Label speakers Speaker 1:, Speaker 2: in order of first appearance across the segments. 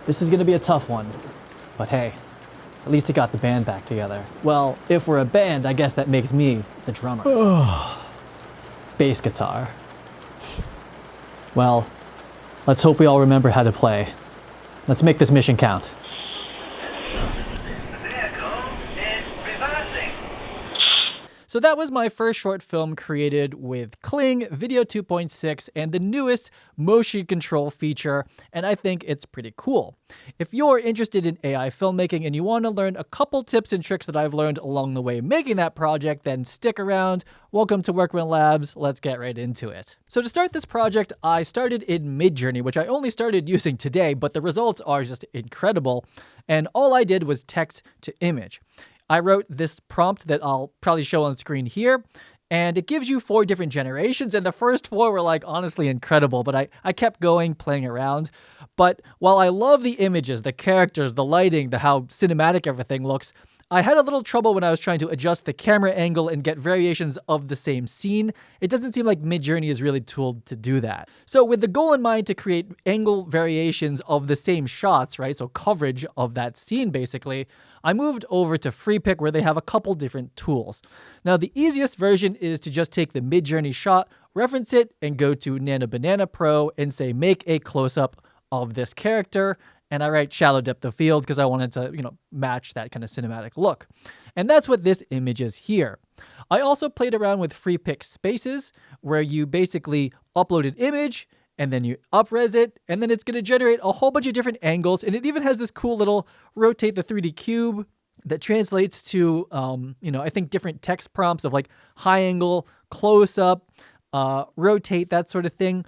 Speaker 1: This is gonna be a tough one, but hey, at least it got the band back together. Well, if we're a band, I guess that makes me the drummer. Bass guitar. Well, let's hope we all remember how to play. Let's make this mission count. So that was my first short film created with Kling, Video 2.6, and the newest motion control feature, and I think it's pretty cool. If you're interested in AI filmmaking and you want to learn a couple tips and tricks that I've learned along the way making that project, then stick around. Welcome to Workman Labs. Let's get right into it. So to start this project, I started in Midjourney, which I only started using today, but the results are just incredible, and all I did was text to image. I wrote this prompt that I'll probably show on screen here, and it gives you 4 different generations, and the first 4 were like honestly incredible, but I kept going, playing around. But while I love the images, the characters, the lighting, how cinematic everything looks, I had a little trouble when I was trying to adjust the camera angle and get variations of the same scene. It doesn't seem like Midjourney is really tooled to do that. So with the goal in mind to create angle variations of the same shots, right? So coverage of that scene basically, I moved over to FreePic where they have a couple different tools. Now the easiest version is to just take the Midjourney shot, reference it, and go to Nano Banana Pro and say make a close-up of this character. And I write shallow depth of field because I wanted to, match that kind of cinematic look. And that's what this image is here. I also played around with FreePic spaces where you basically upload an image and then you up-res it, and then it's going to generate a whole bunch of different angles. And it even has this cool little rotate the 3D cube that translates to, I think different text prompts of like high angle, close up, rotate, that sort of thing.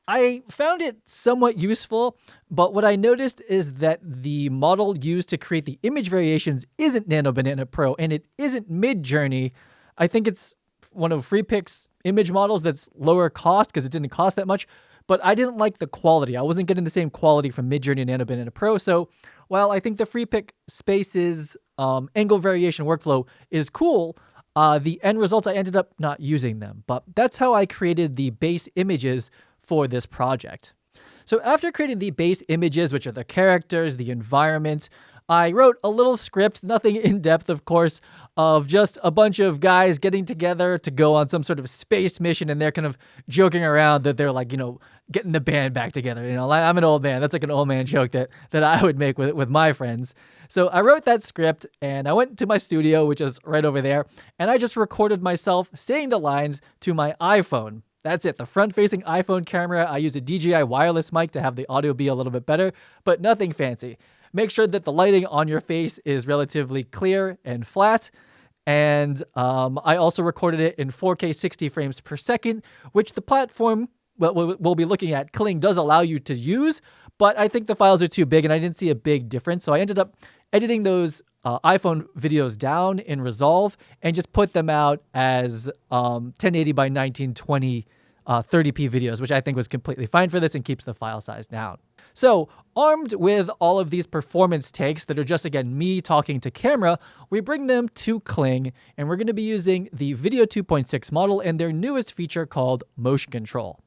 Speaker 1: I found it somewhat useful, but what I noticed is that the model used to create the image variations isn't Nano Banana Pro, and it isn't Midjourney. I think it's one of FreePic's image models that's lower cost because it didn't cost that much, but I didn't like the quality. I wasn't getting the same quality from Midjourney and Nano Banana Pro, so while I think the FreePic Spaces angle variation workflow is cool, the end results I ended up not using them, but that's how I created the base images for this project. So after creating the base images, which are the characters, the environment, I wrote a little script, nothing in depth, of course, of just a bunch of guys getting together to go on some sort of space mission, and they're kind of joking around that they're like, getting the band back together. I'm an old man. That's like an old man joke that I would make with my friends. So I wrote that script, and I went to my studio, which is right over there, and I just recorded myself saying the lines to my iPhone. That's it, the front-facing iPhone camera. I use a DJI wireless mic to have the audio be a little bit better, but nothing fancy. Make sure that the lighting on your face is relatively clear and flat. And I also recorded it in 4K 60 frames per second, which the platform we'll be looking at, Kling, does allow you to use, but I think the files are too big and I didn't see a big difference. So I ended up editing those iPhone videos down in Resolve and just put them out as 1080 by 1920 30p videos, which I think was completely fine for this and keeps the file size down. So armed with all of these performance takes that are just, again, me talking to camera, we bring them to Kling, and we're going to be using the Video 2.6 model and their newest feature called motion control.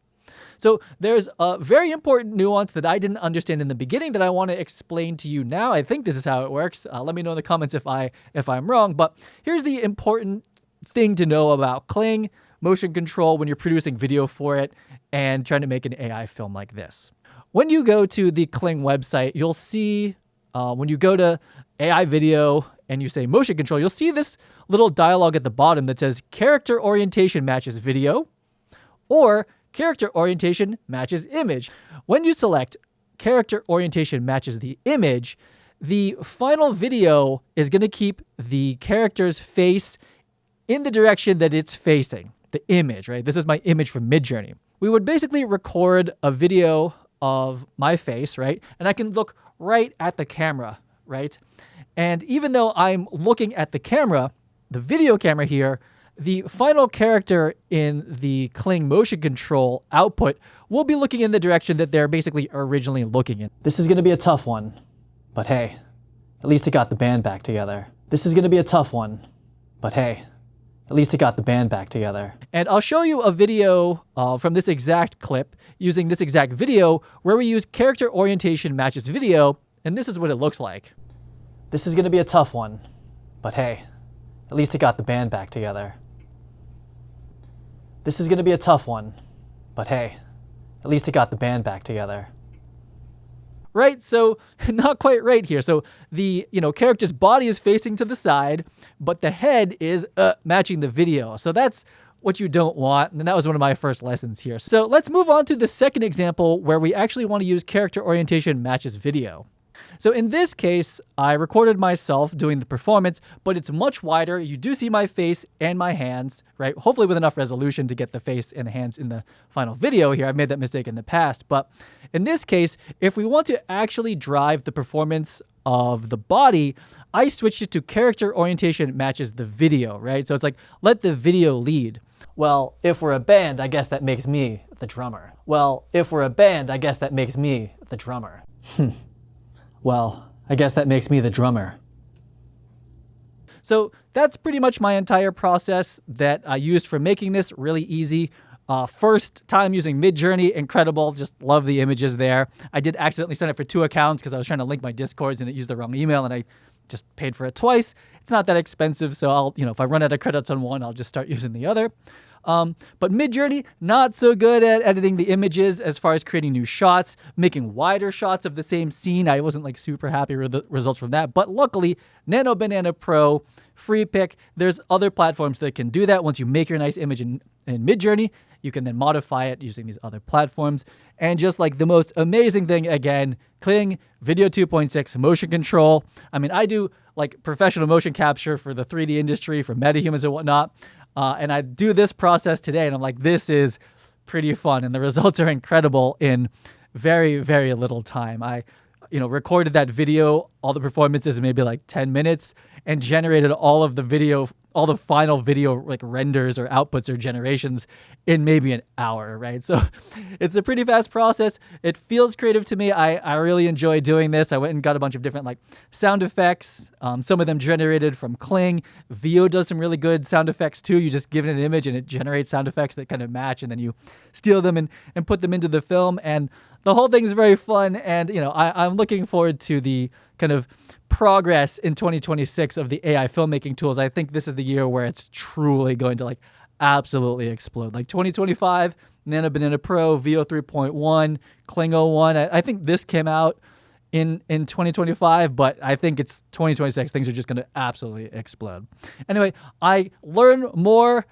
Speaker 1: So there's a very important nuance that I didn't understand in the beginning that I want to explain to you now. I think this is how it works. Let me know in the comments if I'm wrong, but here's the important thing to know about Kling motion control when you're producing video for it and trying to make an AI film like this. When you go to the Kling website, you'll see when you go to AI video and you say motion control, you'll see this little dialogue at the bottom that says character orientation matches video or character orientation matches image. When you select character orientation matches the image, the final video is going to keep the character's face in the direction that it's facing, the image, right? This is my image from Midjourney. We would basically record a video of my face, right? And I can look right at the camera, right? And even though I'm looking at the camera, the video camera here, the final character in the Kling motion control output will be looking in the direction that they're basically originally looking in. This is going to be a tough one, but hey, at least it got the band back together. This is going to be a tough one, but hey, at least it got the band back together. And I'll show you a video from this exact clip using this exact video where we use character orientation matches video And this is what it looks like. This is going to be a tough one, but hey, at least it got the band back together. This is going to be a tough one, but hey, at least it got the band back together. Right, so not quite right here. So the character's body is facing to the side, but the head is matching the video. So that's what you don't want, and that was one of my first lessons here. So let's move on to the second example where we actually want to use character orientation matches video. So in this case, I recorded myself doing the performance, but it's much wider. You do see my face and my hands, right? Hopefully with enough resolution to get the face and the hands in the final video here. I've made that mistake in the past. But in this case, if we want to actually drive the performance of the body, I switched it to character orientation matches the video, right? So it's like, let the video lead. Well, if we're a band, I guess that makes me the drummer. Well, if we're a band, I guess that makes me the drummer. Well, I guess that makes me the drummer. So that's pretty much my entire process that I used for making this really easy. First time using Midjourney, incredible. Just love the images there. I did accidentally sign up for 2 accounts because I was trying to link my Discords and it used the wrong email and I just paid for it twice. It's not that expensive, so I'll, if I run out of credits on one, I'll just start using the other. But Midjourney, not so good at editing the images as far as creating new shots, making wider shots of the same scene. I wasn't like super happy with the results from that. But luckily, Nano Banana Pro, free pick. There's other platforms that can do that. Once you make your nice image in Midjourney, you can then modify it using these other platforms. And just like the most amazing thing, again, Kling Video 2.6 motion control. I mean, I do like professional motion capture for the 3D industry, for metahumans and whatnot. And I do this process today, and I'm like, this is pretty fun. And the results are incredible in very, very little time. I, recorded that video, all the performances in maybe like 10 minutes, and generated all of the video, all the final video like renders or outputs or generations in maybe an hour, right? So it's a pretty fast process. It feels creative to me. I really enjoy doing this. I went and got a bunch of different like sound effects, some of them generated from Kling. Veo does some really good sound effects too. You just give it an image and it generates sound effects that kind of match, and then you steal them and put them into the film. And the whole thing is very fun. And, I'm looking forward to the kind of progress in 2026 of the AI filmmaking tools. I think this is the year where it's truly going to like absolutely explode. Like 2025, Nano Banana Pro, Veo 3.1, Kling 01. I think this came out in 2025, but I think it's 2026. Things are just going to absolutely explode. Anyway, I learn more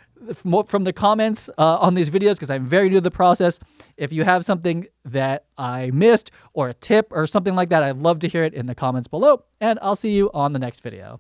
Speaker 1: from the comments on these videos because I'm very new to the process. If you have something that I missed or a tip or something like that, I'd love to hear it in the comments below, and I'll see you on the next video.